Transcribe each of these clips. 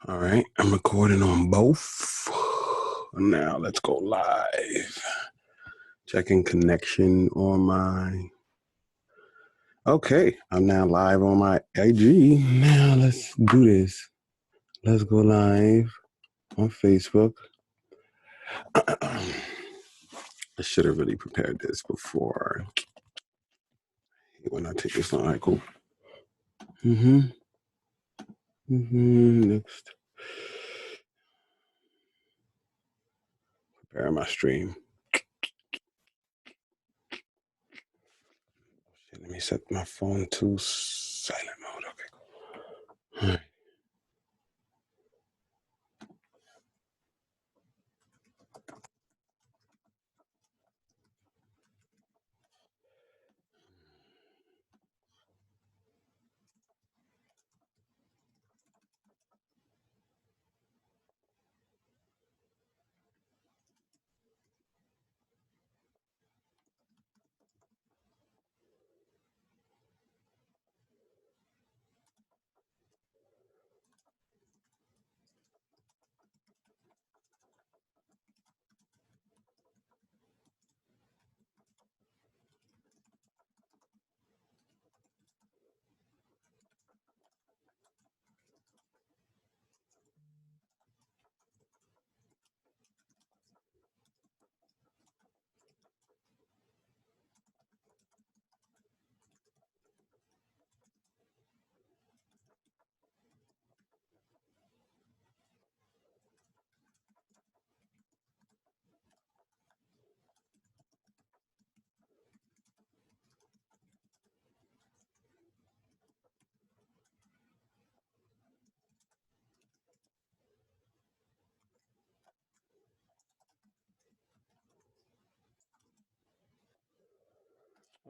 All right, I'm recording on both. Now let's go live. Checking connection on my. Okay, I'm now live on my IG. Now let's do this. Let's go live on Facebook. I should have really prepared this before. When I take this on, all right, cool. Next. Prepare my stream. Let me set my phone to silent mode. Okay, cool. All right.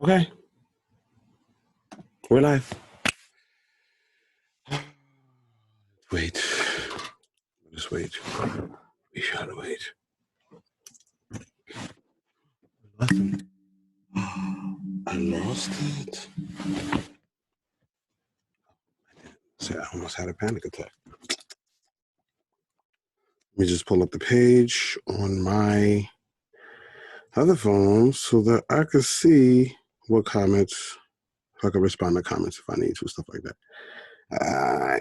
Okay, we're live. Wait. Just wait. We gotta wait. I lost it. See, I almost had a panic attack. Let me just pull up the page on my other phone so that I could see what comments, I could respond to comments if I need to, stuff like that. I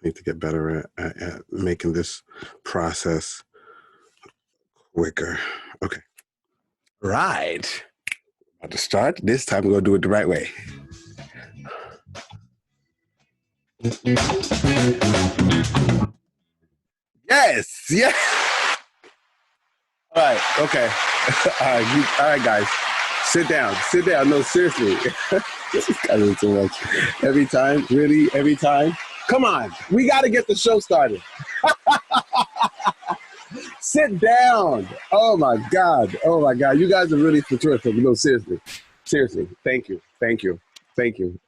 need to get better at making this process quicker. Okay. Right. About to start. This time we're going to do it the right way. Yes. Yes. All right. Okay. All right, guys. Sit down. Sit down. No, seriously. This is kind of too much. Every time? Really? Every time? Come on. We got to get the show started. Sit down. Oh, my God. Oh, my God. You guys are really terrific. No, seriously. Seriously. Thank you. Thank you. Thank you.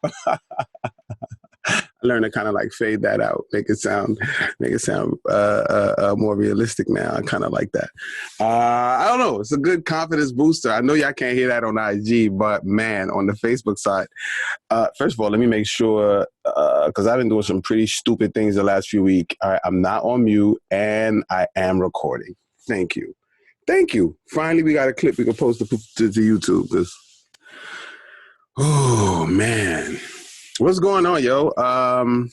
I learned to kind of like fade that out, make it sound more realistic now. I kind of like that. I don't know. It's a good confidence booster. I know y'all can't hear that on IG, but man, on the Facebook side, first of all, let me make sure, because I've been doing some pretty stupid things the last few weeks. I'm not on mute and I am recording. Thank you. Thank you. Finally, we got a clip we can post to YouTube. Because, oh, man. What's going on, yo? I'm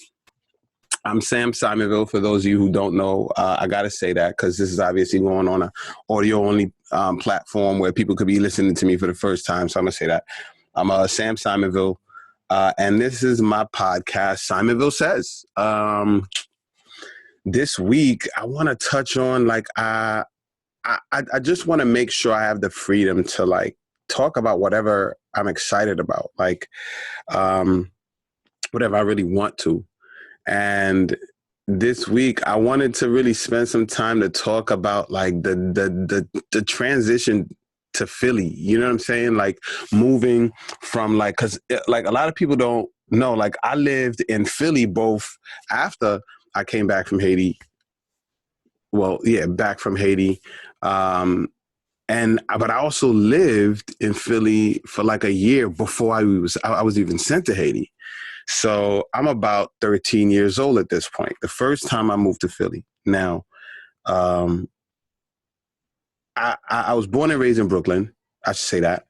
Sam Simonville. For those of you who don't know, I got to say that because this is obviously going on an audio-only platform where people could be listening to me for the first time. So I'm going to say that. I'm Sam Simonville, and this is my podcast, Simonville Says. This week, I want to touch on, like, I just want to make sure I have the freedom to, like, talk about whatever I'm excited about. Like, whatever I really want to. And this week I wanted to really spend some time to talk about like the transition to Philly. You know what I'm saying? Like moving from like, cause like a lot of people don't know, like I lived in Philly both after I came back from Haiti. Well, yeah, back from Haiti. But I also lived in Philly for like a year before I was even sent to Haiti. So I'm about 13 years old at this point. The first time I moved to Philly. Now, um, I was born and raised in Brooklyn. I should say that.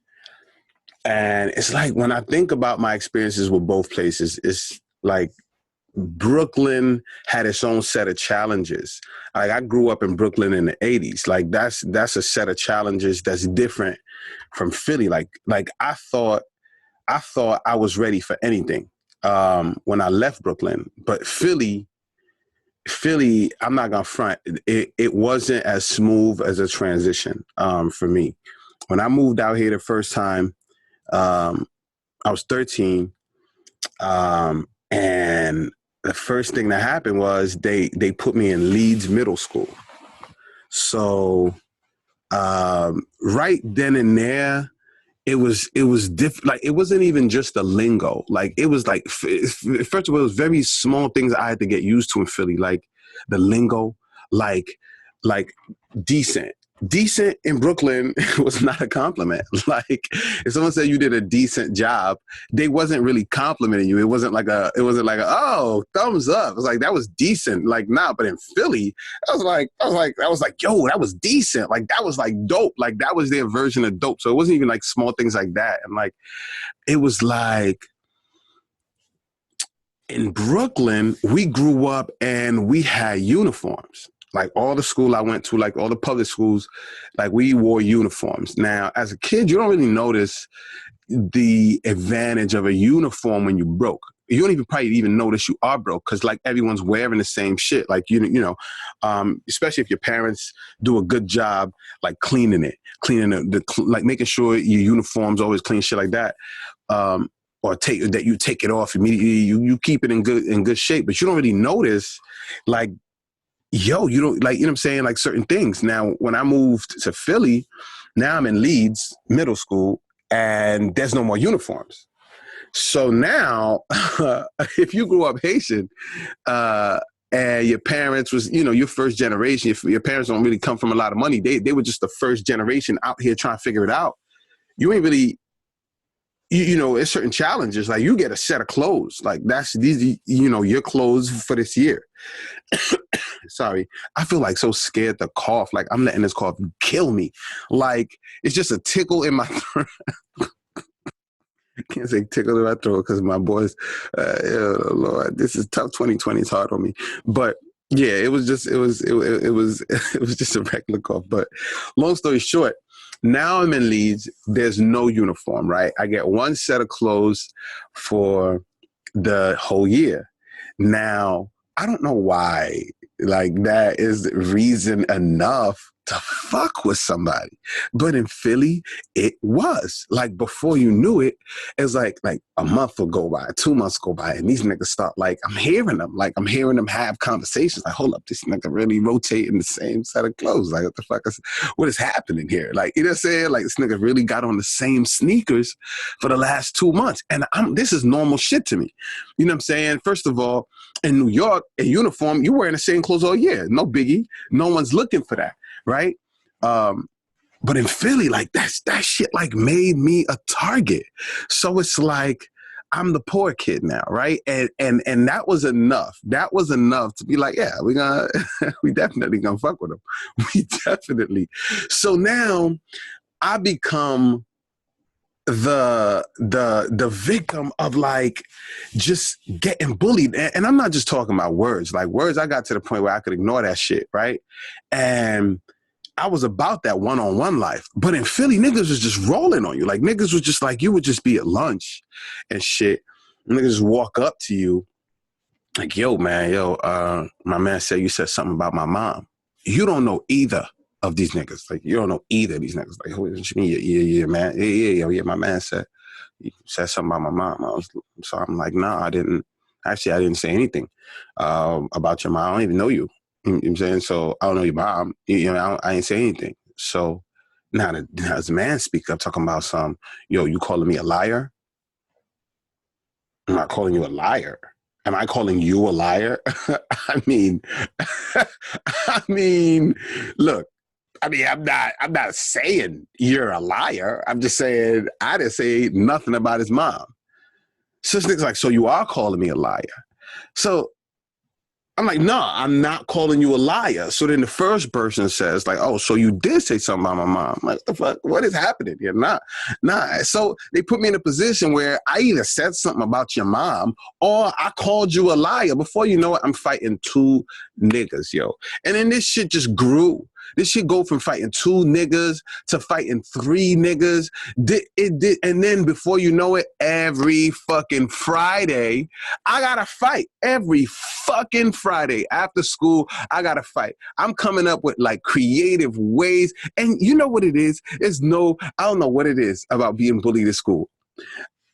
And it's like when I think about my experiences with both places, it's like Brooklyn had its own set of challenges. Like I grew up in Brooklyn in the 80s. Like that's a set of challenges that's different from Philly. Like I thought I was ready for anything when I left Brooklyn. But Philly, I'm not gonna front. It wasn't as smooth as a transition for me. When I moved out here the first time, um, I was 13, and the first thing that happened was they put me in Leeds Middle School. So right then and there, it was different. Like it wasn't even just the lingo. Like it was like first of all, it was very small things I had to get used to in Philly, like the lingo, like like decent. Decent in Brooklyn was not a compliment. Like if someone said you did a decent job, they wasn't really complimenting you. It wasn't like oh, thumbs up. It was like that was decent. Like nah, but in Philly, I was like, yo, that was decent. Like that was like dope. Like that was their version of dope. So it wasn't even like small things like that. And like it was like in Brooklyn, we grew up and we had uniforms. Like all the school I went to, like all the public schools, like we wore uniforms. Now, as a kid, you don't really notice the advantage of a uniform when you broke. You don't even probably even notice you are broke because like everyone's wearing the same shit. Like especially if your parents do a good job, like cleaning like making sure your uniform's always clean, shit like that. Or you take it off immediately. You keep it in good shape, but you don't really notice, like, yo, you don't like, you know what I'm saying, like certain things. Now, when I moved to Philly, now I'm in Leeds Middle School, and there's no more uniforms. So now, if you grew up Haitian, and your parents was, your first generation, if your parents don't really come from a lot of money, they were just the first generation out here trying to figure it out. You ain't really it's certain challenges. Like you get a set of clothes. Like that's these, your clothes for this year. Sorry. I feel like so scared to cough. Like I'm letting this cough kill me. Like it's just a tickle in my throat. I can't say tickle in my throat because my boys, oh Lord, this is tough. 2020 is hard on me. But yeah, it was just a regular cough. But long story short, now I'm in Leeds. There's no uniform, right? I get one set of clothes for the whole year. Now, I don't know why, like that is reason enough to fuck with somebody. But in Philly, it was. Like before you knew it, it's like a month will go by, 2 months go by, and these niggas start I'm hearing them have conversations. Like, hold up, this nigga really rotating the same set of clothes. Like, what is happening here? Like, you know what I'm saying? Like this nigga really got on the same sneakers for the last 2 months. And this is normal shit to me. You know what I'm saying? First of all, in New York, a uniform, you're wearing the same clothes all year. No biggie. No one's looking for that. Right. But in Philly, like that shit like made me a target. So it's like I'm the poor kid now, right? And that was enough. That was enough to be like, yeah, we definitely gonna fuck with them. We definitely. So now I become the victim of like just getting bullied. And I'm not just talking about words. Like words, I got to the point where I could ignore that shit, right? And I was about that one-on-one life. But in Philly, niggas was just rolling on you. Like niggas was just like, you would just be at lunch and shit. Niggas just walk up to you like, yo, my man said you said something about my mom. You don't know either of these niggas. Like, you don't know either of these niggas. Like, what you mean? Yeah, man. Yeah, my man said, you said something about my mom. So I'm like, nah, I didn't. Actually, I didn't say anything about your mom. I don't even know you. You know what I'm saying? So I don't know your mom. I ain't say anything. So now this man speak up talking about you calling me a liar? I'm not calling you a liar. Am I calling you a liar? I mean, look, I mean, I'm not saying you're a liar. I'm just saying I didn't say nothing about his mom. So this nigga's like, so you are calling me a liar. So I'm like, no, I'm not calling you a liar. So then the first person says, like, oh, so you did say something about my mom. I'm like, what the fuck? What is happening here? Nah. So they put me in a position where I either said something about your mom or I called you a liar. Before you know it, I'm fighting two niggas, yo. And then this shit just grew. This shit go from fighting two niggas to fighting three niggas. It did, and then before you know it, every fucking Friday, I gotta fight. Every fucking Friday after school, I gotta fight. I'm coming up with like creative ways, and you know what it is? I don't know what it is about being bullied at school.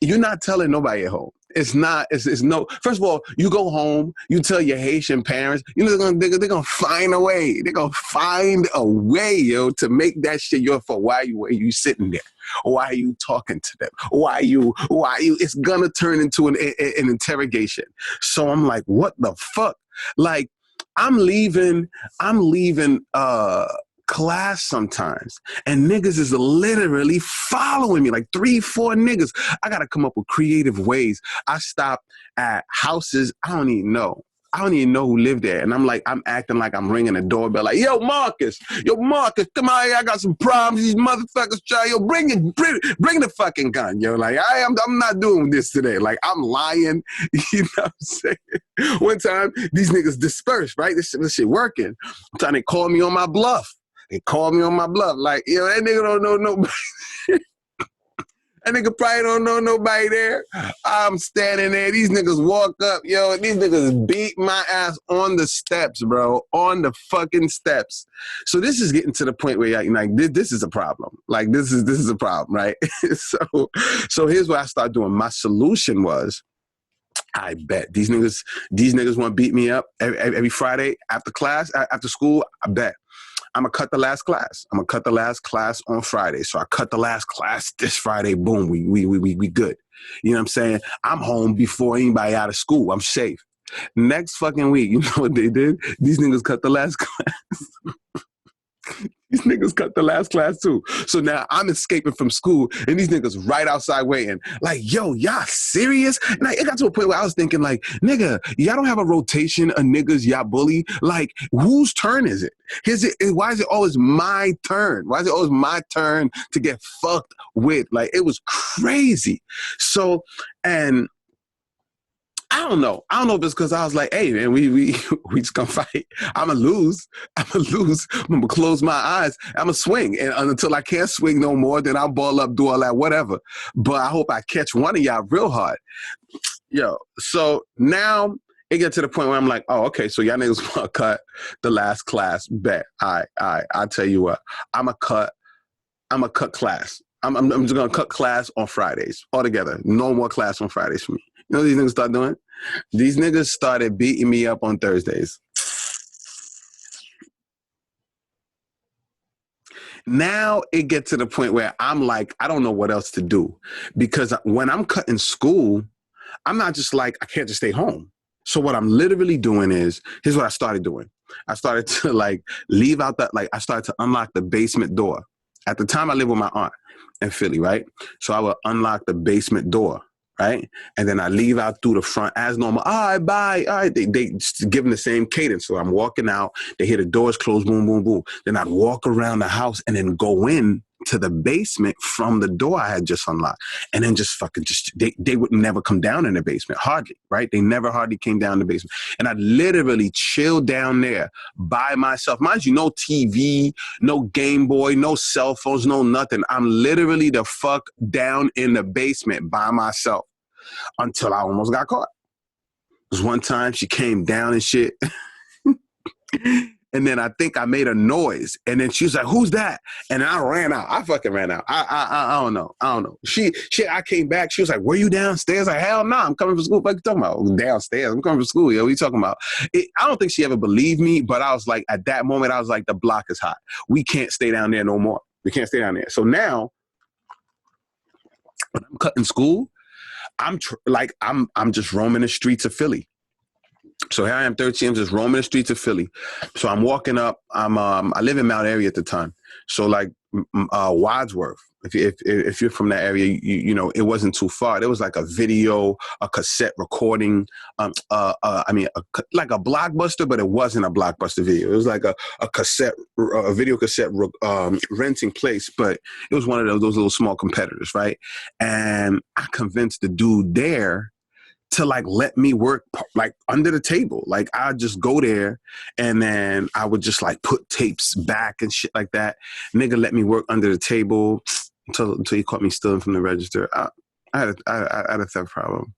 You're not telling nobody at home. It's no, first of all, you go home, you tell your Haitian parents, you know, they're gonna find a way. They're gonna find a way, yo, to make that shit your fault. Why are you sitting there? Why are you talking to them? Why you, it's gonna turn into an interrogation. So I'm like, what the fuck? Like, I'm leaving, class sometimes, and niggas is literally following me, like 3-4 niggas. I gotta come up with creative ways. I stop at houses I don't even know who lived there, and I'm acting like I'm ringing a doorbell, like, yo Marcus, come on here, I got some problems. These motherfuckers try, yo, bring the fucking gun, yo. Like I'm not doing this today. Like I'm lying, you know what I'm saying? One time these niggas dispersed, right? This shit working. One time they called me on my bluff. Like, yo, that nigga don't know nobody. That nigga probably don't know nobody there. I'm standing there. These niggas walk up, yo. These niggas beat my ass on the steps, bro. On the fucking steps. So this is getting to the point where like this is a problem. Like this is a problem, right? So here's what I started doing. My solution was, I bet these niggas want to beat me up every Friday after class, after school. I bet. I'm going to cut the last class. I'm going to cut the last class on Friday. So I cut the last class this Friday. Boom. We good. You know what I'm saying? I'm home before anybody out of school. I'm safe. Next fucking week, you know what they did? These niggas cut the last class. These niggas cut the last class too. So now I'm escaping from school and these niggas right outside waiting. Like, yo, y'all serious? And it got to a point where I was thinking like, nigga, y'all don't have a rotation of niggas y'all bully? Like, whose turn is it? Why is it always my turn? Why is it always my turn to get fucked with? Like, it was crazy. So, and I don't know if it's because I was like, hey, man, we just gonna fight. I'm gonna lose. I'm gonna close my eyes. I'm gonna swing. And until I can't swing no more, then I'll ball up, do all that, whatever. But I hope I catch one of y'all real hard. Yo, so now it gets to the point where I'm like, oh, okay, so y'all niggas want to cut the last class. Bet. All right. I'll tell you what. I'm gonna cut class. I'm just gonna cut class on Fridays altogether. No more class on Fridays for me. You know what these niggas start doing? These niggas started beating me up on Thursdays. Now it gets to the point where I'm like, I don't know what else to do. Because when I'm cutting school, I'm not just like, I can't just stay home. So what I'm literally doing is, here's what I started doing. I started to like leave out that, like I started to unlock the basement door. At the time I lived with my aunt in Philly, right? So I would unlock the basement door. Right? And then I leave out through the front as normal. All right, bye. All right. They just give them the same cadence. So I'm walking out. They hear the doors close, boom, boom, boom. Then I'd walk around the house and then go in to the basement from the door I had just unlocked. And then they would never come down in the basement. Hardly, right? They never hardly came down in the basement. And I'd literally chill down there by myself. Mind you, no TV, no Game Boy, no cell phones, no nothing. I'm literally the fuck down in the basement by myself. Until I almost got caught. Because one time she came down and shit. And then I think I made a noise. And then she was like, who's that? And I ran out. I fucking ran out. I don't know. I came back. She was like, were you downstairs? Like, hell no, I'm coming from school. What are you talking about? Downstairs. I'm coming from school. Yo, what are you talking about? I don't think she ever believed me, but I was like, at that moment, I was like, the block is hot. We can't stay down there no more. We can't stay down there. So now, when I'm cutting school, I'm just roaming the streets of Philly. So here I am, 13, I'm just roaming the streets of Philly. So I'm walking up. I live in Mount Airy at the time. So like Wadsworth, if you're from that area, you know it wasn't too far. There was like a video, a cassette recording. Like a Blockbuster, but it wasn't a Blockbuster video. It was like a cassette, a video cassette renting place, but it was one of those little small competitors, right? And I convinced the dude there to like let me work like under the table. Like I'd just go there and then I would just like put tapes back and shit like that. Nigga let me work under the table until he caught me stealing from the register. I had a theft problem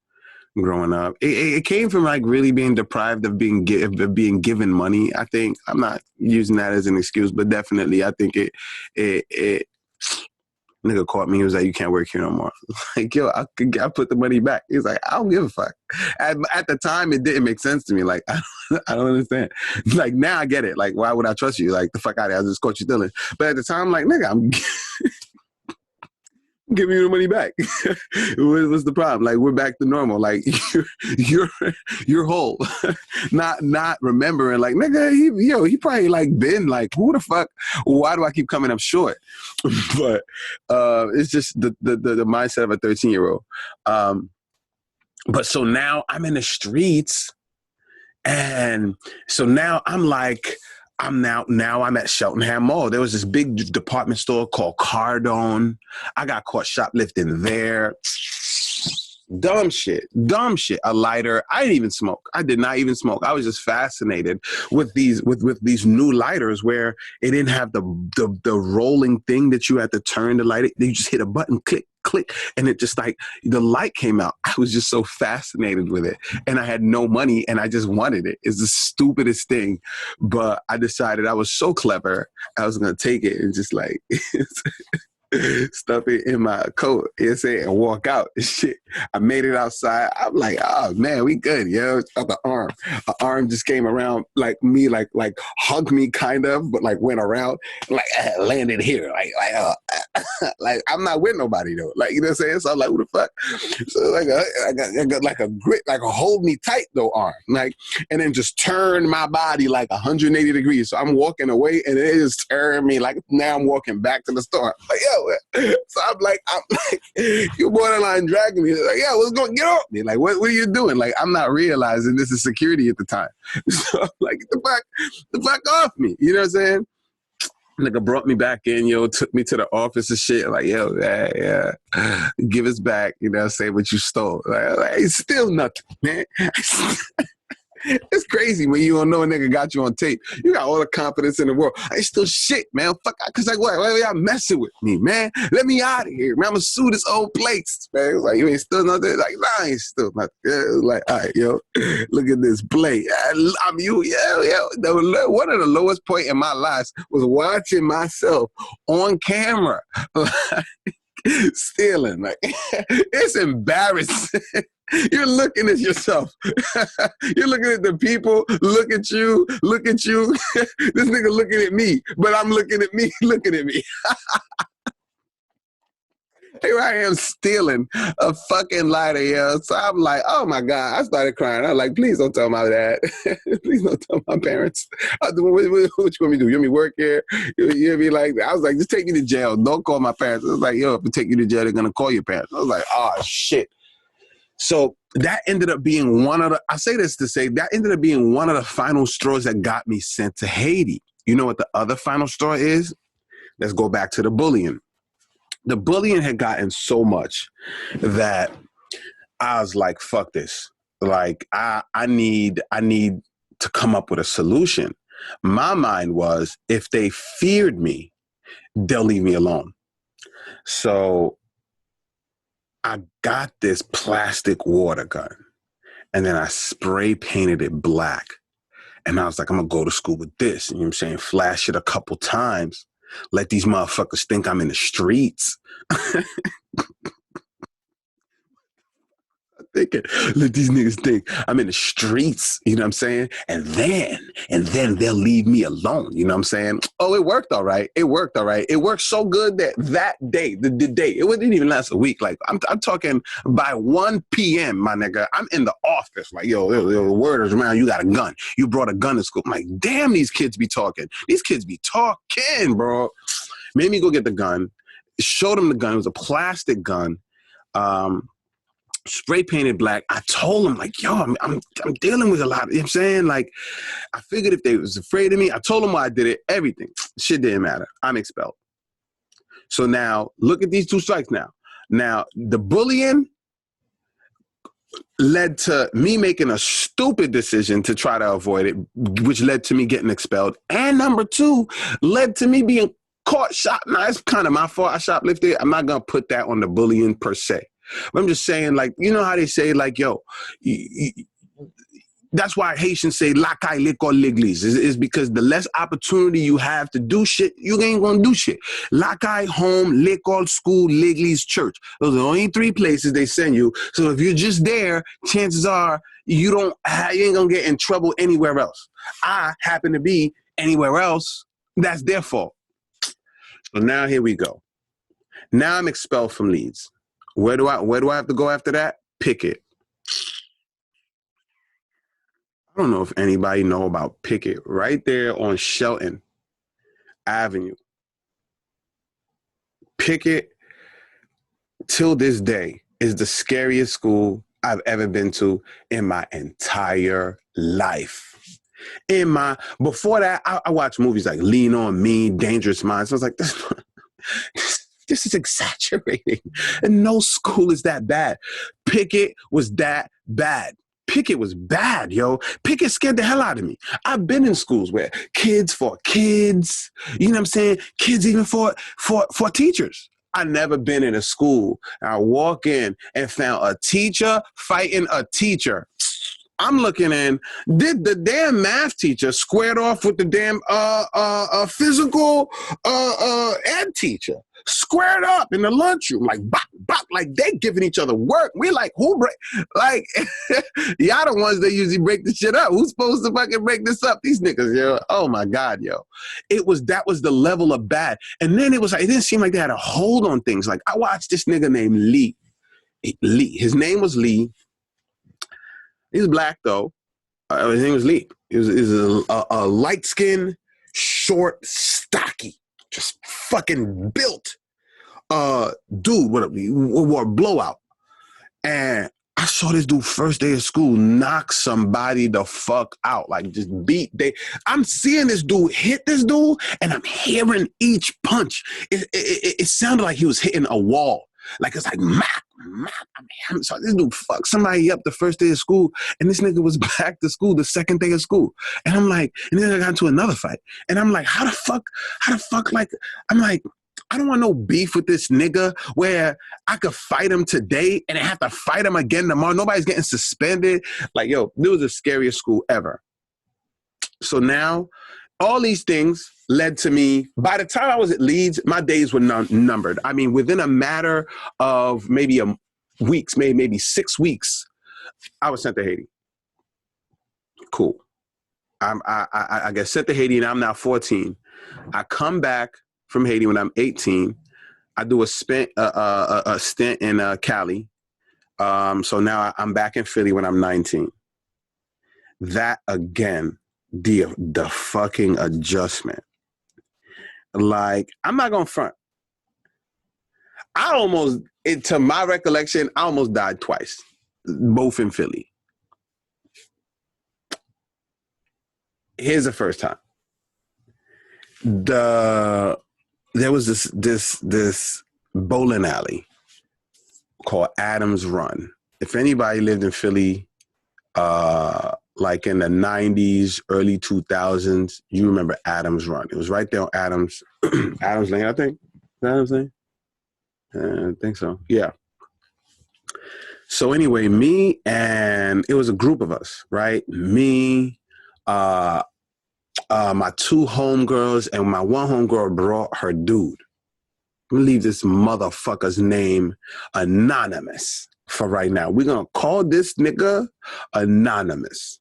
growing up. It came from like really being deprived of being given money. I think I'm not using that as an excuse, but definitely I think it nigga caught me. He was like, "You can't work here no more." Like, yo, I put the money back. He was like, "I don't give a fuck." At the time, it didn't make sense to me. Like, I don't understand. Like, now I get it. Like, why would I trust you? Like, the fuck out of here. I just caught you stealing. But at the time, I'm like, nigga, I'm giving you the money back. What's the problem? Like, we're back to normal. Like, you're whole. not remembering. Like, nigga, he probably like been like, who the fuck? Why do I keep coming up short? But it's just the mindset of a 13-year-old. But so now I'm in the streets, and so now I'm like, I'm at Cheltenham Mall. There was this big department store called Cardone. I got caught shoplifting there. Dumb shit. A lighter. I didn't even smoke. I did not even smoke. I was just fascinated with these new lighters where it didn't have the rolling thing that you had to turn to light it. You just hit a button, click, click, and it just like the light came out. I was just so fascinated with it, and I had no money, and I just wanted it. It's the stupidest thing, but I decided I was so clever. I was gonna take it and just like stuff it in my coat, and walk out and shit. I made it outside. I'm like, oh man, we good, yo. The arm. An arm just came around like me, like hugged me kind of, but like went around, like landed here. Like I'm not with nobody though. Like, you know what I'm saying? So I'm like, who the fuck? So like I got like a grip, like a hold me tight though arm. Like, and then just turned my body like 180 degrees. So I'm walking away and it just turned me like now I'm walking back to the store. Like, yo. So I'm like, you borderline dragging me. Like, yeah, let's go get off me. Like, what are you doing? Like, I'm not realizing this is security at the time. So I'm like, get the fuck off me. You know what I'm saying? Nigga brought me back in, yo, took me to the office and shit. Like, yo, yeah. Give us back, you know, say what you stole. Like it's still nothing, man. It's crazy when you don't know a nigga got you on tape. You got all the confidence in the world. I ain't still shit, man. Fuck, cause like, why y'all messing with me, man? Let me out of here, man. I'm gonna sue this old place, man. It's like, you ain't still nothing. Like, nah, I ain't still nothing. It's like, all right, yo, look at this play. I'm you, yeah. One of the lowest point in my life was watching myself on camera. Stealing, like it's embarrassing. You're looking at yourself. You're looking at the people. Look at you. This nigga looking at me, but I'm looking at me. Looking at me. Here I am stealing a fucking lighter, yo. So I'm like, oh my God. I started crying. I was like, please don't tell my dad. Please don't tell my parents. What you want me to do? You want me to work here? You be like, I was like, just take me to jail. Don't call my parents. I was like, yo, if we take you to jail, they're going to call your parents. I was like, oh shit. So that ended up being I say this to say, that ended up being one of the final straws that got me sent to Haiti. You know what the other final straw is? Let's go back to the bullying. The bullying had gotten so much that I was like, fuck this. Like, I need to come up with a solution. My mind was, if they feared me, they'll leave me alone. So I got this plastic water gun and then I spray painted it black. And I was like, I'm going to go to school with this. You know what I'm saying? Flash it a couple times. Let these motherfuckers think I'm in the streets. I thinking, let these niggas think I'm in the streets, you know what I'm saying? And then they'll leave me alone, you know what I'm saying? Oh, it worked all right. It worked all right. It worked so good that day, the day, it didn't even last a week. Like, I'm talking by 1 p.m., my nigga, I'm in the office. Like, yo, word is around, you got a gun. You brought a gun to school. I'm like, damn, these kids be talking. These kids be talking, bro. Made me go get the gun. Showed him the gun. It was a plastic gun. Spray painted black. I told him, like, yo, I'm dealing with a lot. You know what I'm saying? Like, I figured if they was afraid of me, I told them why I did it, everything. Shit didn't matter. I'm expelled. So now, look at these 2 strikes now. Now, the bullying led to me making a stupid decision to try to avoid it, which led to me getting expelled. And number 2, led to me being caught shop. Now, it's kind of my fault I shoplifted. I'm not going to put that on the bullying per se. But I'm just saying, like, you know how they say, like, yo, that's why Haitians say la caille, l'école, l'église, is because the less opportunity you have to do shit, you ain't gonna do shit. La caille, home, l'école, school, l'église, church. Those are the only 3 places they send you. So if you're just there, chances are you ain't gonna get in trouble anywhere else. I happen to be anywhere else. That's their fault. So now here we go. Now I'm expelled from Leeds. Where do I have to go after that? Pickett. I don't know if anybody know about Pickett. Right there on Shelton Avenue. Pickett, till this day, is the scariest school I've ever been to in my entire life. Before that, I watched movies like Lean on Me, Dangerous Minds. So I was like, this is exaggerating. And no school is that bad. Pickett was that bad. Pickett was bad, yo. Pickett scared the hell out of me. I've been in schools where kids fought kids. You know what I'm saying? Kids even fought teachers. I never been in a school. I walk in and found a teacher fighting a teacher. I'm looking in, did the damn math teacher squared off with the damn physical ed teacher? Squared up in the lunchroom, like bop, bop, like they giving each other work. We're like, who break? Like, y'all the ones that usually break the shit up. Who's supposed to fucking break this up? These niggas, yo. Oh my God, yo. That was the level of bad. And then it didn't seem like they had a hold on things. Like, I watched this nigga named Lee. His name was Lee. He was black though. His name was Lee. He was a light skinned, short, stocky, just fucking built dude wore a blowout. And I saw this dude first day of school knock somebody the fuck out, like just I'm seeing this dude hit this dude, and I'm hearing each punch. It sounded like he was hitting a wall. Like, it's like, Mac. So this dude fucked somebody up the first day of school, and this nigga was back to school the second day of school. And I'm like, and then I got into another fight. And I'm like, how the fuck, like, I'm like, I don't want no beef with this nigga where I could fight him today and I have to fight him again tomorrow. Nobody's getting suspended. Like, yo, this was the scariest school ever. So now, all these things led to me, by the time I was at Leeds, my days were numbered. I mean, within a matter of maybe weeks, maybe 6 weeks, I was sent to Haiti. Cool. I get sent to Haiti, and I'm now 14. I come back from Haiti when I'm 18. I do a stint in Cali. So now I'm back in Philly when I'm 19. That again, the fucking adjustment. Like, I'm not gonna front. To my recollection, I almost died twice, both in Philly. Here's the first time. There was this bowling alley called Adams Run. If anybody lived in Philly, like in the 90s, early 2000s, you remember Adams Run. It was right there on Adams Lane, I think. Adams Lane? I think so. Yeah. So anyway, it was a group of us, right? Me, my 2 homegirls, and my 1 homegirl brought her dude. I'm gonna leave this motherfucker's name anonymous. for right now. We're going to call this nigga Anonymous.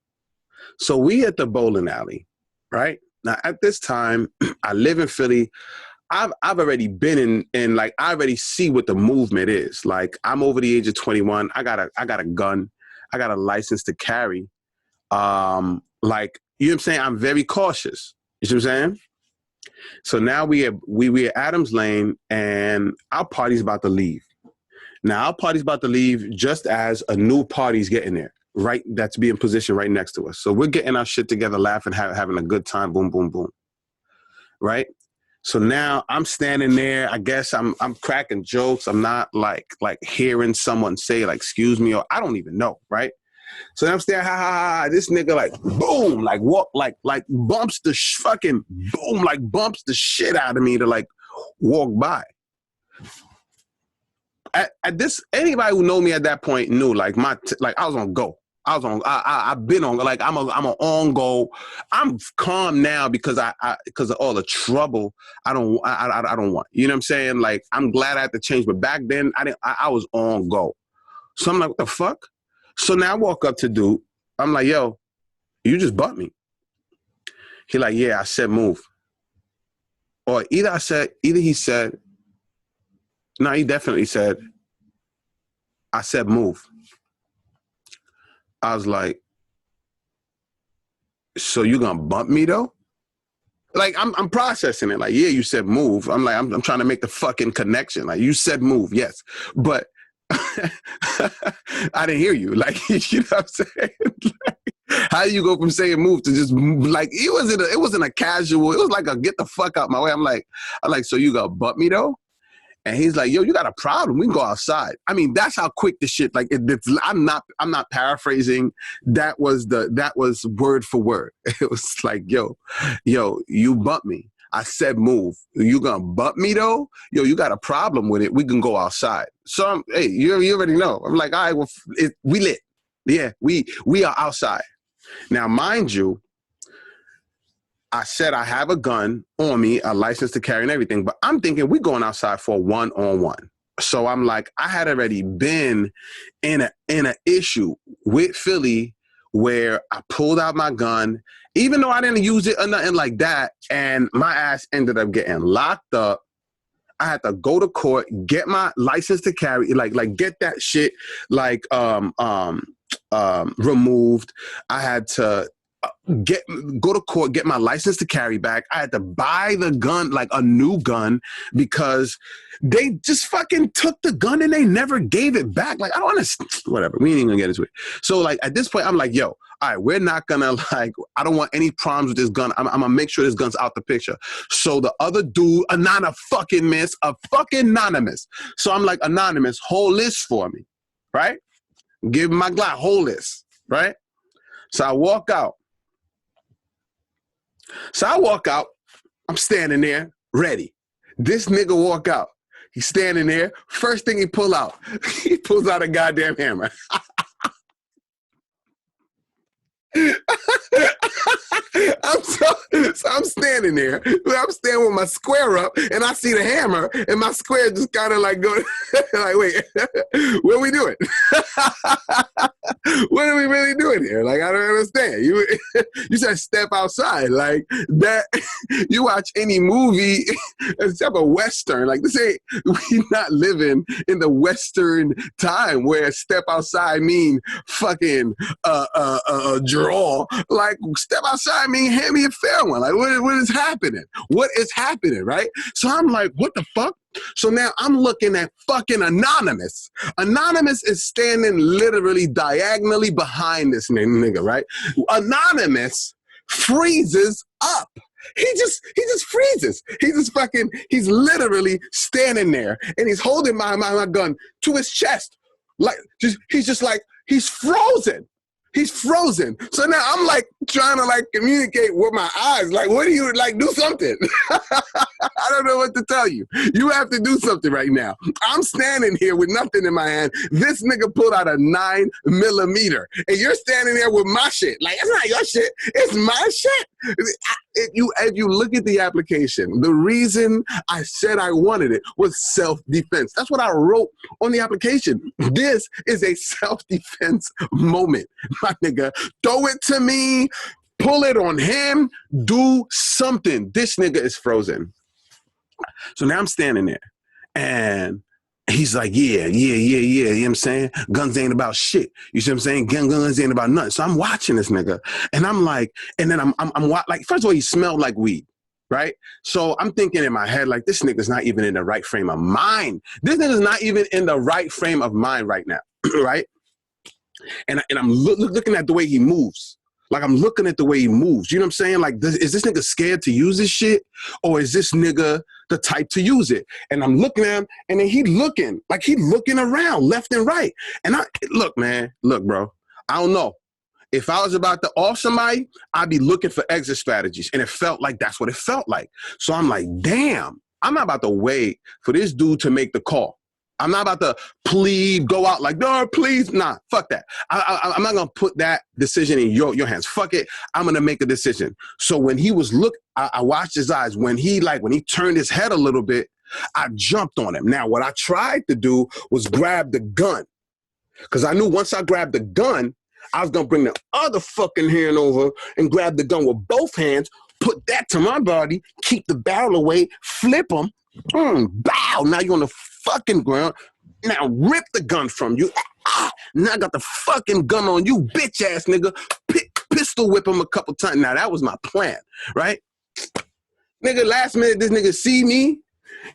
So we at the bowling alley, right? Now, at this time, I live in Philly. I've already been in like, I already see what the movement is. Like, I'm over the age of 21. I got a gun. I got a license to carry. Like, you know what I'm saying? I'm very cautious. You see what I'm saying? So now we at Adams Lane, and our party's about to leave. Now, our party's about to leave just as a new party's getting there, right? That's being positioned right next to us. So we're getting our shit together, laughing, having a good time, boom, boom, boom, right? So now I'm standing there. I guess I'm cracking jokes. I'm not like hearing someone say like, excuse me, or I don't even know, right? So I'm standing, ha, ha, ha, this nigga like, boom, like walk, like bumps the fucking, boom, like bumps the shit out of me to like walk by. At this, anybody who know me at that point knew like I was on go. I've been on, like, I'm on go. I'm calm now because because of all the trouble I don't want. You know what I'm saying? Like, I'm glad I had to change, but back then I was on go. So I'm like, what the fuck? So now I walk up to dude. I'm like, yo, you just bumped me. He like, yeah, I said move. Or either he said, no, he definitely said, I said move. I was like, so you gonna bump me though? Like, I'm processing it. Like, yeah, you said move. I'm like, I'm trying to make the fucking connection. Like, you said move, yes, but I didn't hear you. Like, you know what I'm saying? Like, how do you go from saying move to just like, it wasn't a casual. It was like a get the fuck out my way. I'm like, so you gonna bump me though? And he's like, yo, you got a problem. We can go outside. I mean, that's how quick the shit, like, I'm not paraphrasing. That was word for word. It was like, yo, you bumped me. I said move. You gonna bump me though? Yo, you got a problem with it. We can go outside. So hey, you already know. I'm like, all right, well, we lit. Yeah, we are outside. Now, mind you, I said I have a gun on me, a license to carry and everything, but I'm thinking we're going outside for a one-on-one. So I'm like, I had already been in an issue with Philly where I pulled out my gun, even though I didn't use it or nothing like that, and my ass ended up getting locked up. I had to go to court, get my license to carry, like get that shit removed. I had to go to court, get my license to carry back. I had to buy the gun, like a new gun, because they just fucking took the gun and they never gave it back. Like, I don't understand. Whatever. We ain't even gonna get into it. So like at this point, I'm like, yo, all right, we're not gonna like, I don't want any problems with this gun. I'm gonna make sure this gun's out the picture. So the other dude, Anonymous. So I'm like, Anonymous, hold this for me, right? Give my Glock, hold this, right? So I walk out. I'm standing there, ready. This nigga walk out. He's standing there. First thing he pulls out a goddamn hammer. I'm standing there. I'm standing with my square up, and I see the hammer, and my square just kind of like going, like, wait, what are we doing? What are we really doing here? Like, I don't understand. You said step outside. Like, that, you watch any movie except a Western. Like, we not living in the Western time where step outside mean fucking draw. Like, step outside mean hand me a fair one. Like, what is happening? What is happening, right? So I'm like, what the fuck? So now I'm looking at fucking Anonymous. Anonymous is standing literally diagonally behind this nigga, right? Anonymous freezes up. He just freezes. He's literally standing there, and he's holding my gun to his chest. Like, he's frozen. He's frozen. So now I'm like trying to like communicate with my eyes. Like, what do you like? Do something. I don't know what to tell you. You have to do something right now. I'm standing here with nothing in my hand. This nigga pulled out a 9mm, and you're standing there with my shit. Like, it's not your shit. It's my shit. If you look at the application, the reason I said I wanted it was self-defense. That's what I wrote on the application. This is a self-defense moment, my nigga. Throw it to me, pull it on him, do something. This nigga is frozen. So now I'm standing there and he's like, yeah. You know what I'm saying? Guns ain't about shit. You see what I'm saying? Guns ain't about nothing. So I'm watching this nigga and I'm like, and then I'm like, first of all, he smelled like weed, right? So I'm thinking in my head, like, this nigga's not even in the right frame of mind. This nigga's not even in the right frame of mind right now, right? And I'm looking at the way he moves. Like, I'm looking at the way he moves. You know what I'm saying? Like, is this nigga scared to use this shit? Or is this nigga the type to use it? And I'm looking at him, and then he looking around left and right. And look, bro, I don't know. If I was about to off somebody, I'd be looking for exit strategies. And it felt like that's what it felt like. So I'm like, damn, I'm not about to wait for this dude to make the call. I'm not about to plead, go out like, no, please. Nah, fuck that. I'm not going to put that decision in your hands. Fuck it. I'm going to make a decision. So when he was I watched his eyes. When he turned his head a little bit, I jumped on him. Now, what I tried to do was grab the gun. Because I knew once I grabbed the gun, I was going to bring the other fucking hand over and grab the gun with both hands, put that to my body, keep the barrel away, flip him, bow. Now you're on the fucking ground. Now rip the gun from you. Now I got the fucking gun on you, bitch ass nigga. Pistol whip him a couple times. Now that was my plan, right? Nigga, last minute, this nigga see me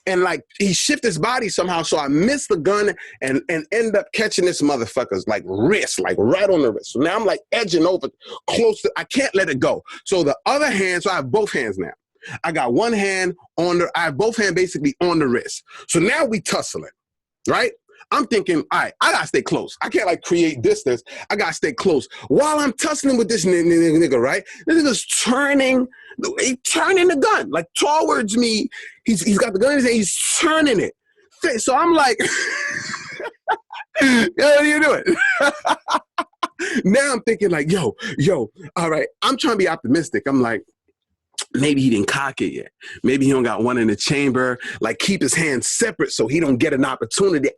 and like he shifted his body somehow, so I missed the gun and end up catching this motherfucker's like wrist, like right on the wrist. So now I'm like edging over close to, I can't let it go. So the other hand, so I have both hands now. I got one hand I have both hands basically on the wrist. So now we tussling, right? I'm thinking, all right, I gotta stay close. I can't like create distance. I gotta stay close. While I'm tussling with this nigga, right? This nigga's turning the gun like towards me. He's got the gun in his hand, he's turning it. So I'm like, yo, what are you doing? Now I'm thinking like, yo, all right. I'm trying to be optimistic. I'm like, maybe he didn't cock it yet. Maybe he don't got one in the chamber. Like, keep his hands separate so he don't get an opportunity.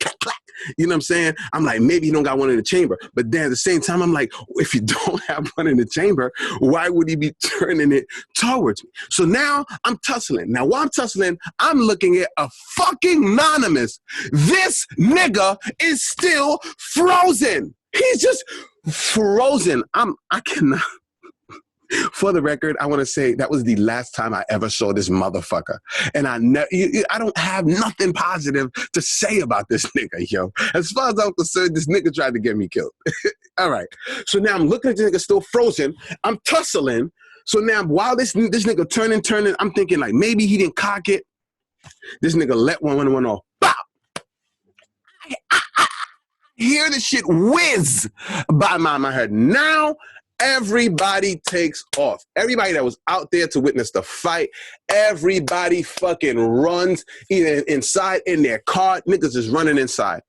You know what I'm saying? I'm like, maybe he don't got one in the chamber. But then at the same time, I'm like, if you don't have one in the chamber, why would he be turning it towards me? So now I'm tussling. Now while I'm tussling, I'm looking at a fucking anonymous. This nigga is still frozen. He's just frozen. I cannot. For the record, I want to say that was the last time I ever saw this motherfucker. And I don't have nothing positive to say about this nigga, yo. As far as I'm concerned, this nigga tried to get me killed. All right. So now I'm looking at this nigga still frozen. I'm tussling. So now while this nigga turning, I'm thinking like maybe he didn't cock it. This nigga let one off. Bow! I hear the shit whiz by my head. Now, everybody takes off. Everybody that was out there to witness the fight, everybody fucking runs either inside in their car. Niggas is running inside.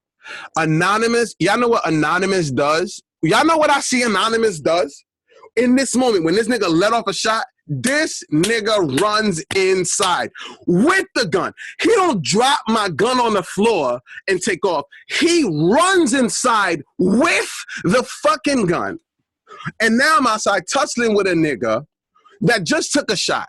Anonymous, y'all know what Anonymous does? Y'all know what I see Anonymous does? In this moment, when this nigga let off a shot, this nigga runs inside with the gun. He don't drop my gun on the floor and take off. He runs inside with the fucking gun. And now I'm outside tussling with a nigga that just took a shot.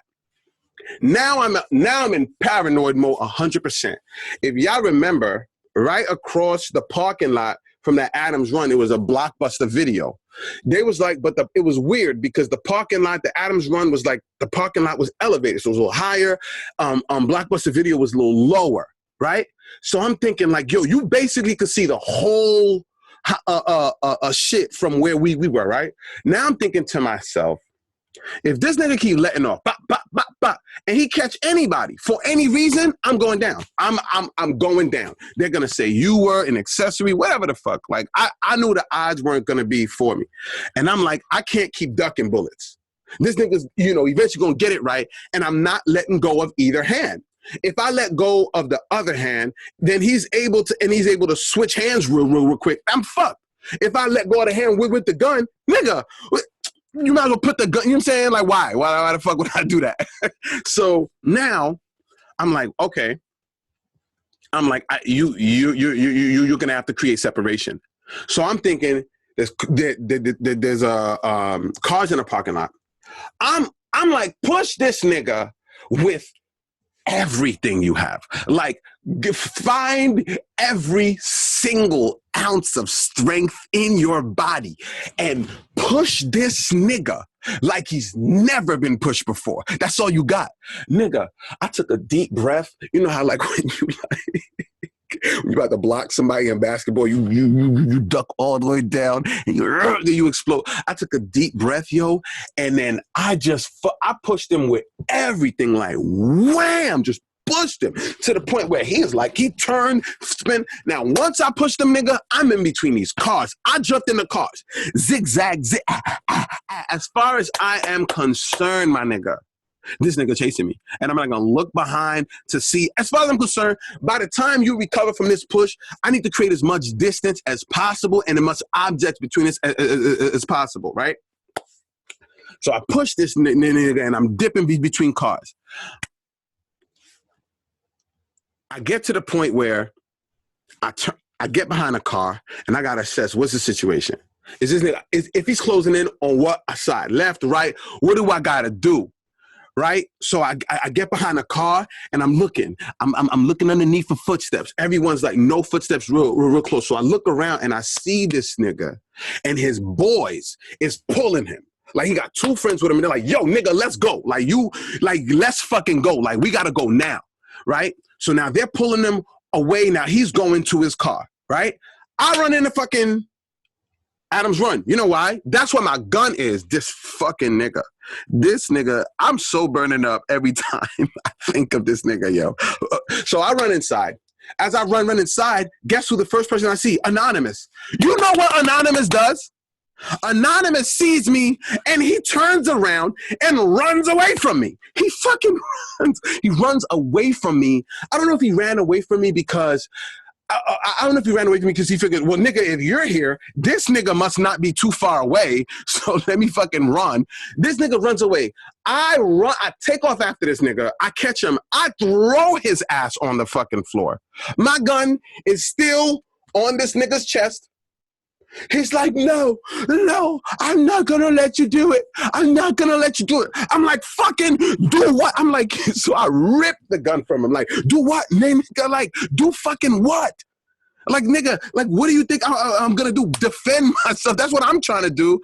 Now I'm in paranoid mode 100%. If y'all remember, right across the parking lot from that Adams run, it was a Blockbuster Video. They was like, but it was weird because the parking lot, the Adams run was like, the parking lot was elevated. So it was a little higher. Blockbuster Video was a little lower, right? So I'm thinking like, yo, you basically could see the whole shit from where we were, right? Now I'm thinking to myself, if this nigga keep letting off, bop, bop, bop, bop, and he catch anybody for any reason, I'm going down. I'm going down. They're gonna say you were an accessory, whatever the fuck. Like I knew the odds weren't gonna be for me, and I'm like, I can't keep ducking bullets. This nigga's, eventually gonna get it right, and I'm not letting go of either hand. If I let go of the other hand, then he's able to switch hands real quick. I'm fucked. If I let go of the hand with the gun, nigga, You might as well put the gun, you know what I'm saying? Like, why? Why the fuck would I do that? So now I'm like, okay. I'm like, you're gonna have to create separation. So I'm thinking there's a cars in a parking lot. I'm like, push this nigga with everything you have. Like, find every single ounce of strength in your body and push this nigga like he's never been pushed before. That's all you got. Nigga, I took a deep breath. You know how like when you like when you about to block somebody in basketball, you duck all the way down and you explode. I took a deep breath, yo, and then I pushed him with everything, like wham, just pushed him to the point where he turned, spin. Now, once I pushed him, nigga, I'm in between these cars. I jumped in the cars, zigzag, zig. As far as I am concerned, my nigga, this nigga chasing me. And I'm not going to look behind to see. As far as I'm concerned, by the time you recover from this push, I need to create as much distance as possible and as much objects between us as possible, right? So I push this nigga and I'm dipping between cars. I get to the point where I get behind a car and I got to assess what's the situation. Is this nigga, if he's closing in on what side, left, right, what do I got to do? Right, so I get behind a car and I'm looking. I'm looking underneath for footsteps. Everyone's like no footsteps, real close. So I look around and I see this nigga, and his boys is pulling him. Like he got two friends with him, and they're like, "Yo, nigga, let's go! Let's fucking go! Like we gotta go now!" Right? So now they're pulling him away. Now he's going to his car. Right? I run into fucking Adams Run. You know why? That's where my gun is. This fucking nigga. This nigga, I'm so burning up every time I think of this nigga, yo. So I run inside. As I run inside, guess who the first person I see? Anonymous. You know what Anonymous does? Anonymous sees me and he turns around and runs away from me. He fucking runs. He runs away from me. I don't know if he ran away from me because I don't know if he ran away from me because he figured, well, nigga, if you're here, this nigga must not be too far away, so let me fucking run. This nigga runs away. I take off after this nigga. I catch him. I throw his ass on the fucking floor. My gun is still on this nigga's chest. He's like, no, I'm not gonna let you do it. I'm not gonna let you do it. I'm like, fucking do what? I'm like, so I ripped the gun from him. Like, do what? Nigga, like, do fucking what? Like, nigga, like, what do you think I'm gonna do? Defend myself. That's what I'm trying to do.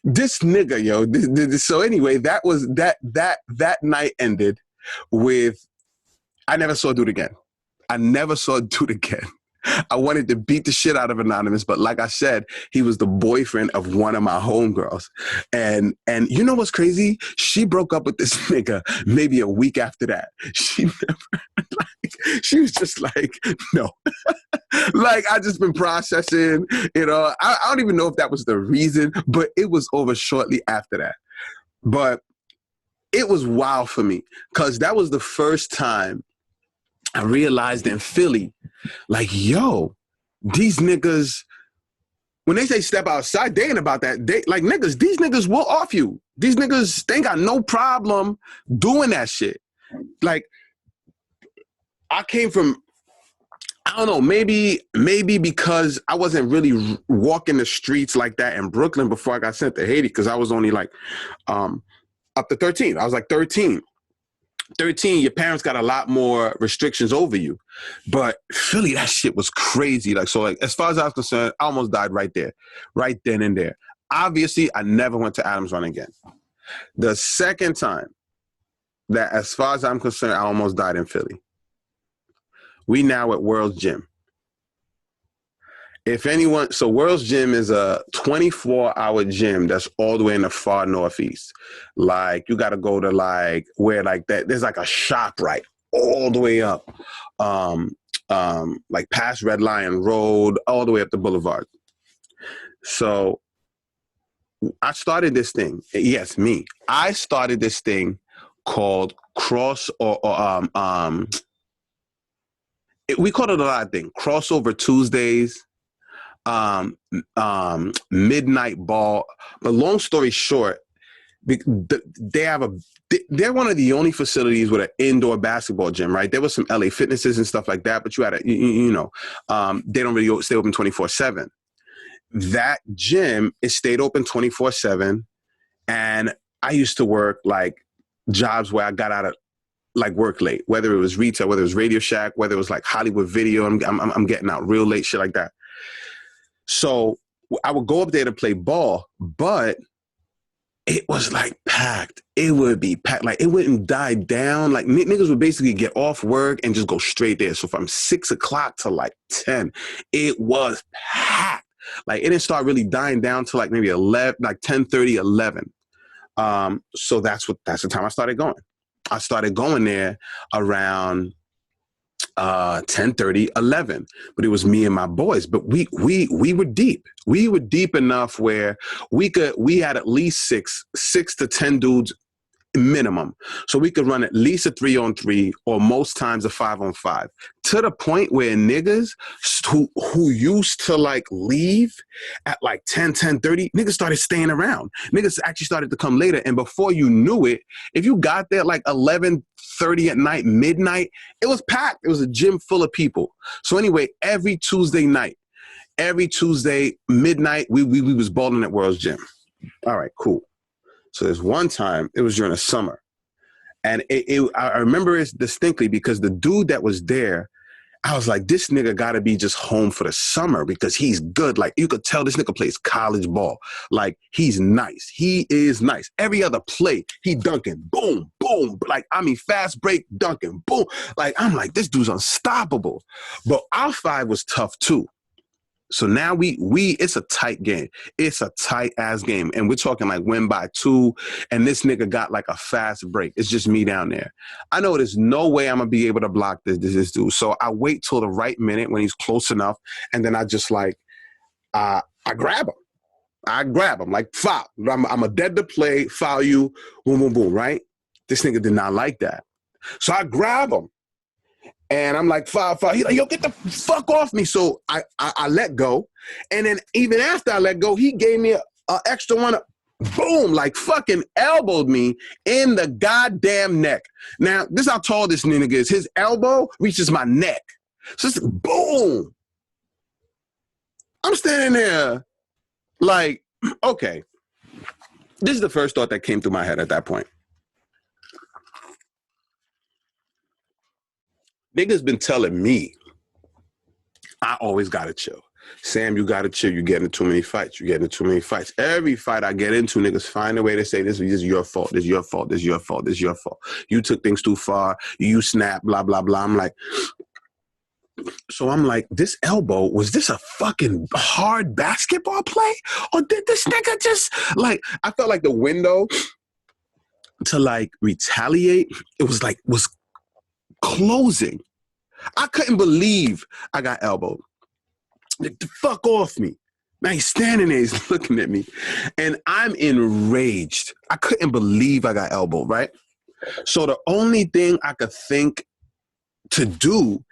This nigga, yo. So anyway, that night ended with, I never saw dude again. I wanted to beat the shit out of Anonymous, but like I said, he was the boyfriend of one of my homegirls. And you know what's crazy? She broke up with this nigga maybe a week after that. She she was just like, no. Like, I just been processing, you know. I don't even know if that was the reason, but it was over shortly after that. But it was wild for me because that was the first time I realized in Philly, like, yo, these niggas, when they say step outside, they ain't about that. They like niggas, these niggas will off you. These niggas, they ain't got no problem doing that shit. Like, I came from, I don't know, maybe because I wasn't really walking the streets like that in Brooklyn before I got sent to Haiti, because I was only like up to 13. I was like 13. 13, your parents got a lot more restrictions over you. But Philly, that shit was crazy. Like, so like, as far as I was concerned, I almost died right there, right then and there. Obviously, I never went to Adams Run again. The second time that, as far as I'm concerned, I almost died in Philly. We now at World's Gym. If anyone, so World's Gym is a 24-hour gym that's all the way in the far northeast. Like, you got to go to like where like that, there's like a shop right all the way up, like past Red Lion Road, all the way up the boulevard. So I started this thing. Yes, me. I started this thing called we called it a lot of things. Crossover Tuesdays. midnight ball. But long story short, they have they're one of the only facilities with an indoor basketball gym, right? There was some LA Fitnesses and stuff like that, but you had they don't really stay open 24/7. That gym is stayed open 24/7. And I used to work like jobs where I got out of like work late, whether it was retail, whether it was Radio Shack, whether it was like Hollywood Video. I'm getting out real late, shit like that. So I would go up there to play ball, but it was like packed. It would be packed. Like it wouldn't die down. Like niggas would basically get off work and just go straight there. So from 6 o'clock to like 10, it was packed. Like it didn't start really dying down to like maybe 11, like 10:30, 11. So that's the time I started going. I started going there around 10:30, 11. But it was me and my boys. But we were deep. We were deep enough where we had at least six to 10 dudes minimum. So we could run at least a 3-on-3 or most times a 5-on-5, to the point where niggas who used to like leave at like 10:30, niggas started staying around. Niggas actually started to come later. And before you knew it, if you got there like 11:30 at night, midnight, it was packed. It was a gym full of people. So anyway, every Tuesday midnight, we was balling at World's Gym. All right, cool. So there's one time, it was during the summer, and I remember it distinctly because the dude that was there, I was like, this nigga gotta be just home for the summer because he's good. Like you could tell this nigga plays college ball. Like he's nice. He is nice. Every other play, he dunking, boom, boom. Like, I mean, fast break, dunking, boom. Like, I'm like, this dude's unstoppable. But our 5 was tough too. So now it's a tight game. It's a tight ass game. And we're talking like win by 2. And this nigga got like a fast break. It's just me down there. I know there's no way I'm going to be able to block this dude. So I wait till the right minute when he's close enough. And then I just like, I grab him like foul. I'm a dead to play, foul you, boom, boom, boom, right? This nigga did not like that. So I grab him. And I'm like, foul. He's like, yo, get the fuck off me. So I let go. And then even after I let go, he gave me an extra one. Boom, like fucking elbowed me in the goddamn neck. Now, this is how tall this nigga is. His elbow reaches my neck. So it's boom. I'm standing there like, okay. This is the first thought that came through my head at that point. Niggas been telling me I always gotta chill. Sam, you gotta chill. You get into too many fights. Every fight I get into, niggas find a way to say this is your fault. This is your fault. You took things too far. You snap, blah, blah, blah. I'm like, this elbow, was this a fucking hard basketball play? Or did this nigga just like, I felt like the window to like retaliate, was closing. I couldn't believe I got elbowed. Like, the fuck off me. Now he's standing there, he's looking at me, and I'm enraged. I couldn't believe I got elbowed, right? So the only thing I could think to do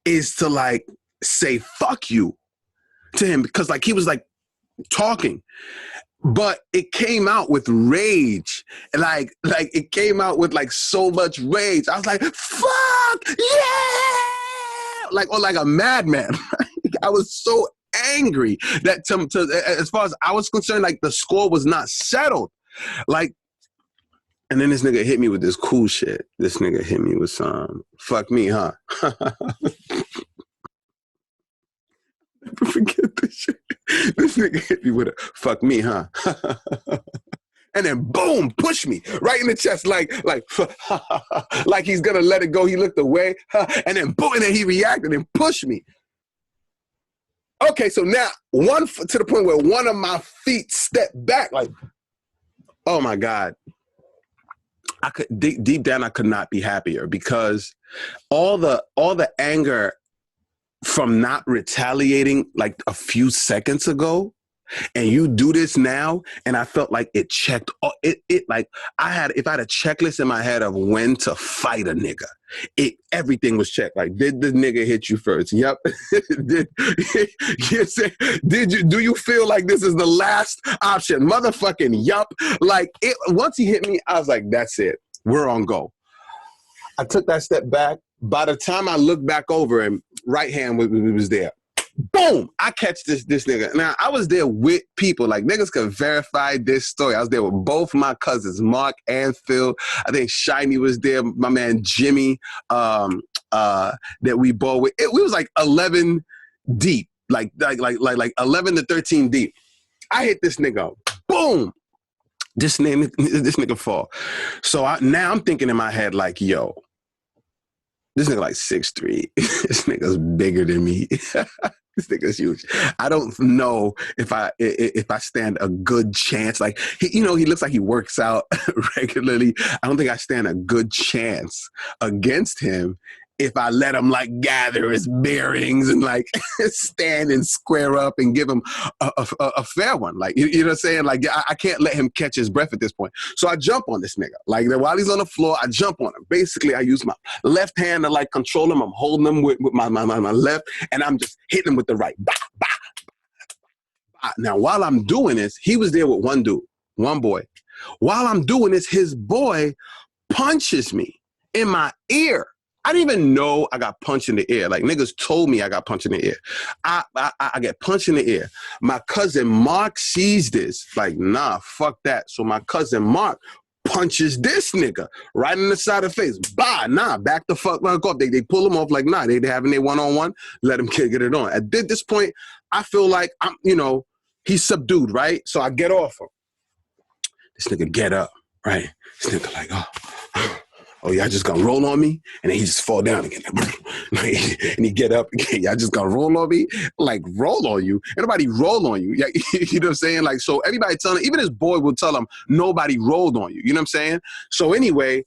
is to like say fuck you to him, because like he was like talking. But it came out with rage. Like it came out with like so much rage. I was like, fuck, yeah! Like, or like a madman. I was so angry that as far as I was concerned, like the score was not settled. Like, and then this nigga hit me with this cool shit. This nigga hit me with some, fuck me, huh? Never forget this shit. This nigga hit me with a fuck me, huh? And then boom, push me right in the chest, like he's gonna let it go. He looked away, and then boom, and then he reacted and pushed me. Okay, so now to the point where one of my feet stepped back, like, oh my God. I could deep down, I could not be happier, because all the anger from not retaliating like a few seconds ago, and you do this now, and I felt like it checked. It like if I had a checklist in my head of when to fight a nigga, Everything was checked. Like, did the nigga hit you first? Yep. did, do you feel like this is the last option? Motherfucking yup. Like, once he hit me, I was like, that's it. We're on go. I took that step back. By the time I looked back over him, right hand was there. Boom! I catch this nigga. Now, I was there with people. Like, niggas could verify this story. I was there with both my cousins, Mark and Phil. I think Shiny was there. My man Jimmy, that we bought with. We was like 11 deep. Like 11 to 13 deep. I hit this nigga. Boom! This nigga fall. So now I'm thinking in my head like, yo, this nigga like 6'3". This nigga's bigger than me. This nigga's huge. I don't know if I stand a good chance. Like, he looks like he works out regularly. I don't think I stand a good chance against him if I let him like gather his bearings and like stand and square up and give him a fair one. Like, you know what I'm saying? Like, I can't let him catch his breath at this point. So I jump on this nigga. Like, while he's on the floor, I jump on him. Basically, I use my left hand to like control him. I'm holding him with my left, and I'm just hitting him with the right. Bah, bah, bah. Now, while I'm doing this, he was there with one dude, one boy. While I'm doing this, his boy punches me in my ear. I didn't even know I got punched in the ear. Like, niggas told me I got punched in the ear. I get punched in the ear. My cousin Mark sees this. Like, nah, fuck that. So my cousin Mark punches this nigga right in the side of the face. Bah, nah, back the fuck off. They pull him off like, nah, they having their one-on-one. Let him get it on. At this point, I feel like he's subdued, right? So I get off him. This nigga get up, right? This nigga like, oh, y'all just gonna roll on me? And then he just fall down again. And he get up again. Y'all just gonna roll on me? Like, roll on you? Ain't nobody roll on you. You know what I'm saying? Like, so everybody telling, even his boy will tell him, nobody rolled on you. You know what I'm saying? So anyway,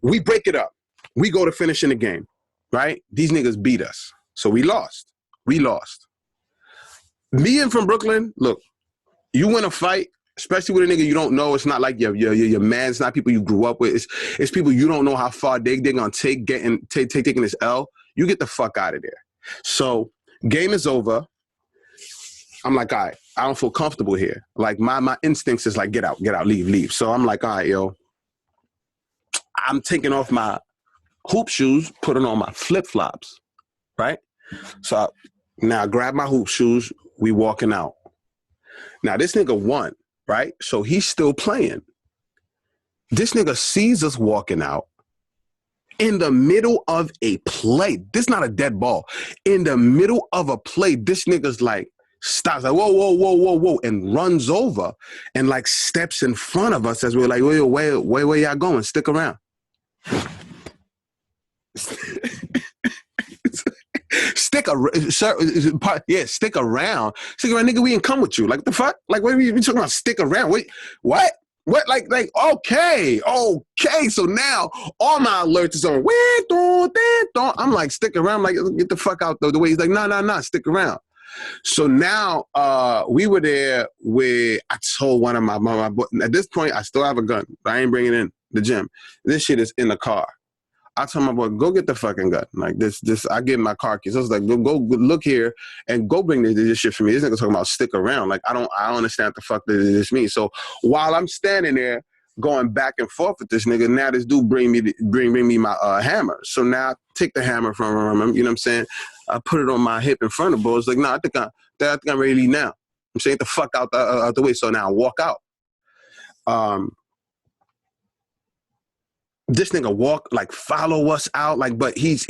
we break it up. We go to finishing the game, right? These niggas beat us. So we lost. Me and from Brooklyn, look, you win a fight, especially with a nigga you don't know. It's not like your man. It's not people you grew up with. It's people you don't know how far they're gonna take taking this L. You get the fuck out of there. So game is over. I'm like, all right, I don't feel comfortable here. Like, my instincts is like, get out, leave. So I'm like, all right, yo. I'm taking off my hoop shoes, putting on my flip-flops, right? So now I grab my hoop shoes, we walking out. Now this nigga won. Right? So he's still playing. This nigga sees us walking out in the middle of a play. This is not a dead ball. In the middle of a play, this nigga's like, stops, like, whoa, and runs over and like steps in front of us as we're like, where y'all going? Stick around. Stick around. Stick around, nigga. We ain't come with you. Like, the fuck? Like, what are you talking about? Stick around? Wait, what? Like, okay. So now all my alerts is on. I'm like, stick around. Like, get the fuck out the way. He's like, nah, stick around. So now we were there where I told one of my boys, at this point, I still have a gun. But I ain't bringing it in the gym. This shit is in the car. I told my boy, go get the fucking gun. Like, this, I give him my car keys. I was like, go look here and go bring this shit for me. This nigga talking about stick around. Like, I don't understand what the fuck this means. So while I'm standing there going back and forth with this nigga, now this dude bring me my hammer. So now I take the hammer from him, you know what I'm saying? I put it on my hip in front of Bo. It's like, no, I think I'm ready to leave now. I'm saying, get the fuck out the way. So now I walk out. This nigga follow us out, like, but he's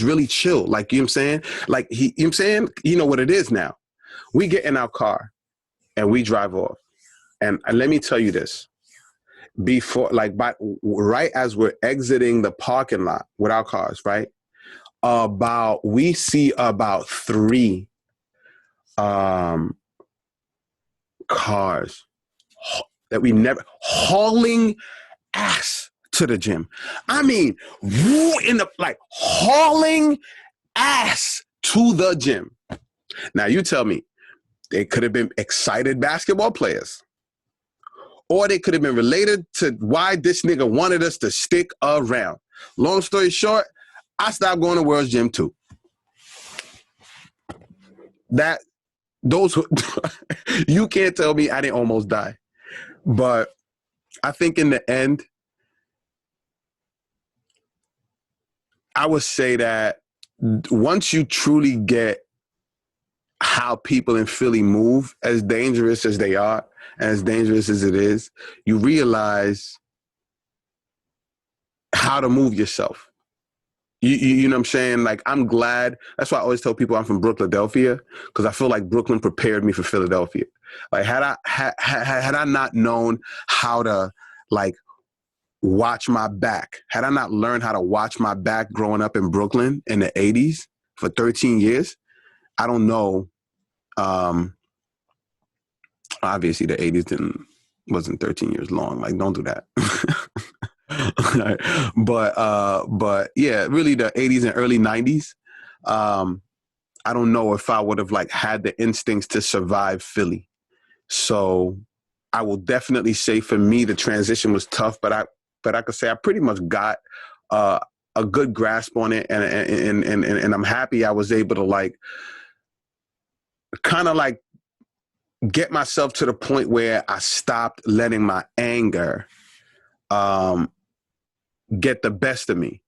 really chill. Like, you know what I'm saying? Like, you know what I'm saying? You know what it is now. We get in our car and we drive off. And let me tell you this. Before, right as we're exiting the parking lot with our cars, right? We see about 3 cars that we never, hauling ass to the gym. I mean, hauling ass to the gym. Now you tell me, they could have been excited basketball players, or they could have been related to why this nigga wanted us to stick around. Long story short, I stopped going to World's Gym too. Those you can't tell me I didn't almost die. But I think in the end, I would say that once you truly get how people in Philly move, as dangerous as they are, and as dangerous as it is, you realize how to move yourself. You know what I'm saying? Like, I'm glad. That's why I always tell people I'm from Brookladelphia, because I feel like Brooklyn prepared me for Philadelphia. Like, had I not known how to, like, watch my back, had I not learned how to watch my back growing up in Brooklyn in the 80s for 13 years, I don't know. Obviously, the 80s wasn't 13 years long. Like, don't do that. But yeah, really the 80s and early 90s. I don't know if I would have like had the instincts to survive Philly. So I will definitely say for me the transition was tough, but I could say I pretty much got a good grasp on it, and I'm happy I was able to like kind of like get myself to the point where I stopped letting my anger get the best of me.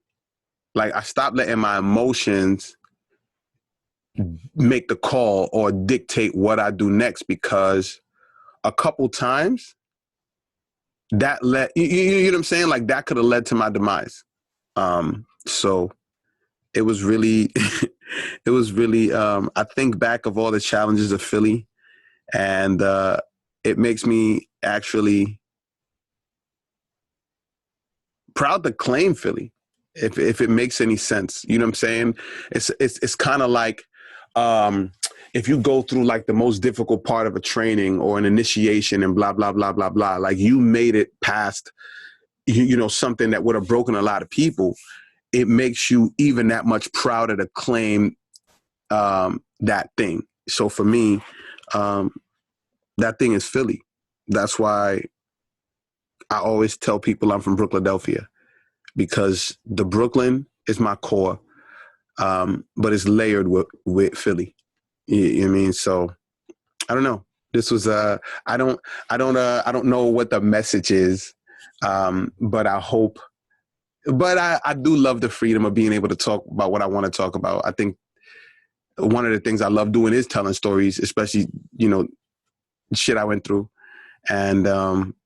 Like, I stopped letting my emotions make the call or dictate what I do next, because a couple times that led, you know what I'm saying? Like, that could have led to my demise. So it was really, I think back of all the challenges of Philly, and it makes me actually proud to claim Philly, if it makes any sense. You know what I'm saying? It's kind of like if you go through like the most difficult part of a training or an initiation and blah blah blah blah blah, like you made it past, you know, something that would have broken a lot of people. It makes you even that much prouder to claim that thing. So for me, that thing is Philly. That's why I always tell people I'm from Brookladelphia, because the Brooklyn is my core, but it's layered with Philly. You know what I mean? So I don't know. This was I don't know what the message is, but I hope. But I do love the freedom of being able to talk about what I want to talk about. I think one of the things I love doing is telling stories, especially, you know, shit I went through. And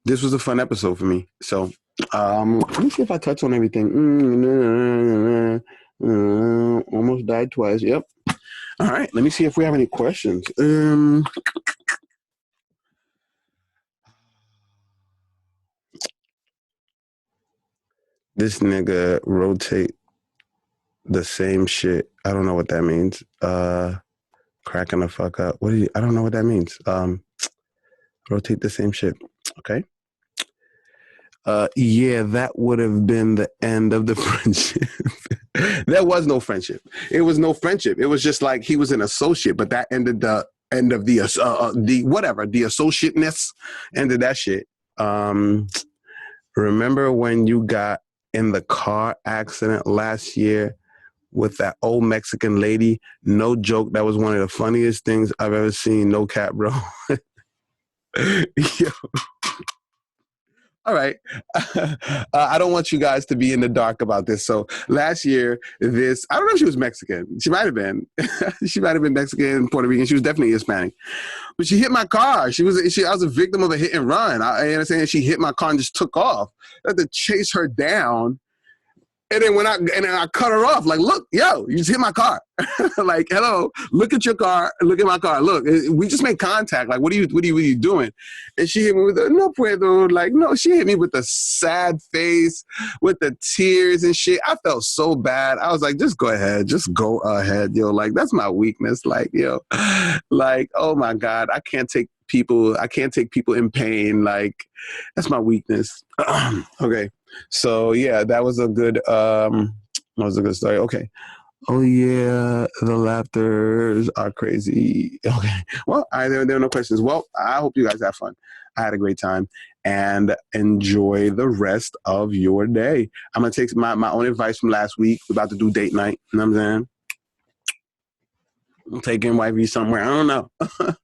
this was a fun episode for me. So let me see if I touch on everything. Almost died twice. Yep. All right. Let me see if we have any questions. This nigga rotate the same shit. I don't know what that means. Cracking the fuck up. I don't know what that means. Rotate the same shit. Okay. Yeah, that would have been the end of the friendship. There was no friendship. It was no friendship. It was just like he was an associate, but that ended the end of the whatever, the associateness, ended that shit. Remember when you got in the car accident last year with that old Mexican lady? No joke. That was one of the funniest things I've ever seen. No cap, bro. Yo. All right. I don't want you guys to be in the dark about this. So last year, I don't know if she was Mexican. She might have been. She might have been Mexican, Puerto Rican. She was definitely Hispanic. But she hit my car. I was a victim of a hit and run. I understand she hit my car and just took off. I had to chase her down. And then I cut her off, like, look, yo, you just hit my car. Like, hello, look at your car, look at my car. Look, we just made contact. Like, what are you doing? And she hit me with no puedo. Like, no, she hit me with a sad face, with the tears and shit. I felt so bad. I was like, just go ahead, yo. Like, that's my weakness. Like, yo, like, oh my God, I can't take people in pain. Like, that's my weakness. Okay. So yeah, that was a good story. Okay. Oh yeah, the laughters are crazy. Okay. Well, there are no questions. Well, I hope you guys have fun. I had a great time and enjoy the rest of your day. I'm gonna take my own advice from last week. We're about to do date night. You know what I'm saying? I'm taking wifey somewhere. I don't know.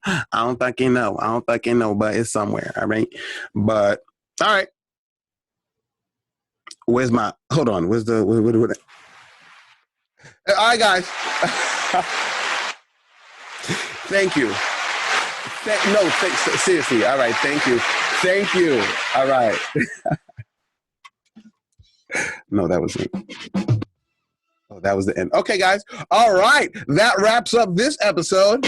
I don't fucking know. I don't fucking know, but it's somewhere. All right. But all right. Where's my hold on? Where's the what all right, guys. Thank you. No, seriously. All right. Thank you. Thank you. All right. No, that was it. Oh, that was the end. Okay, guys. All right. That wraps up this episode